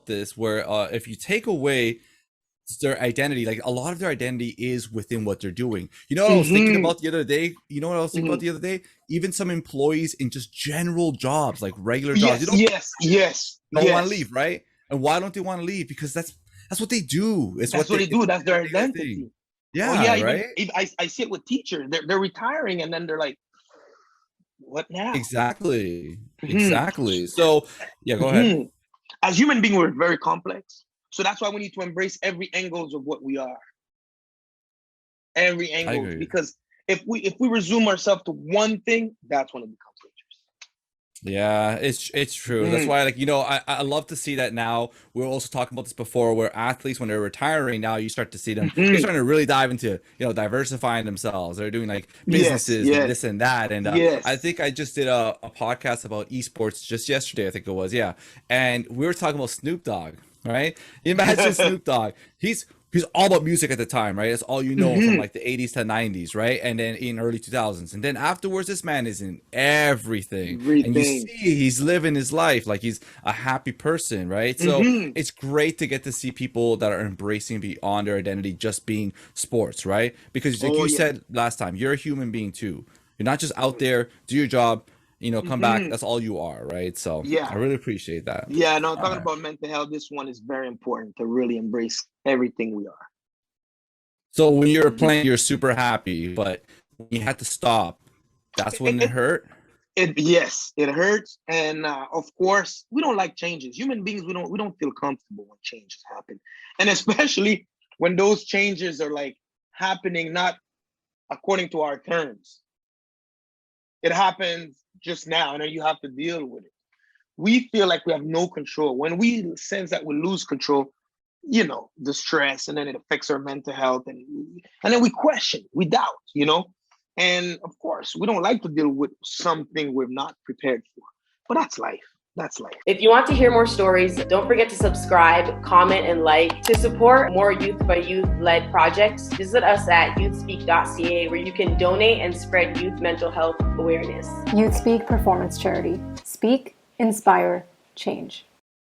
this where if you take away their identity, like a lot of their identity is within what they're doing. You know what I was thinking Mm-hmm. about the other day? You know what I was thinking about Mm-hmm. the other day? Even some employees in just general jobs, like regular jobs, Yes, yes, yes, don't want to yes. leave, right? And why don't they want to leave? Because that's what they do. It's That's what what they they it's do. That's their their daily thing. identity. Oh Yeah, yeah, right? even I see it with teachers. They're retiring and then they're like, what now? Exactly. Hmm. Exactly. So, yeah, go ahead. Hmm. As human beings, we're very complex. So that's why we need to embrace every angles of what we are, every I angles. agree. Because if we resume ourselves to one thing, that's when it becomes Yeah, it's true. That's dangerous. why, like, I love to see that now. We were also talking about this before, where athletes, when they're retiring, now you start to see them, they're Hmm. starting to really dive into, diversifying themselves. They're doing like Yes, businesses and yes, this and that. And I yes. think I just did a podcast about esports just yesterday, I think it was, yeah. And we were talking about Snoop Dogg, right? Imagine Snoop Dogg. He's all about music at the time, right? That's all you know from Hmm. like the 80s to 90s, right? And then in early 2000s. And then afterwards, this man is in everything. And you Everything. see he's living his life like he's a happy person, right? So Hmm. it's great to get to see people that are embracing beyond their identity just being sports, right? Because like Oh you yeah. said last time, you're a human being too. You're not just out there, do your job, come back. Hmm. That's all you are, right? So I Yeah. really appreciate that. Yeah, no, All talking right. about mental health, this one is very important to really embrace everything we are. So when you were Hmm. playing, you're super happy, but when you had to stop, that's It, when it it, hurt. yes, it hurts, and of course, we don't like changes. Human beings, we don't feel comfortable when changes happen, and especially when those changes are like happening not according to our terms. It happens just now, and then you have to deal with it. We feel like we have no control. When we sense that we lose control, the stress, and then it affects our mental health, and then we question, we doubt. And of course, we don't like to deal with something we're not prepared for. But that's life. That's life. If you want to hear more stories, don't forget to subscribe, comment, and like. To support more youth by youth led projects, visit us at youthspeak.ca, where you can donate and spread youth mental health awareness. YouthSpeak Performance Charity. Speak, inspire, change.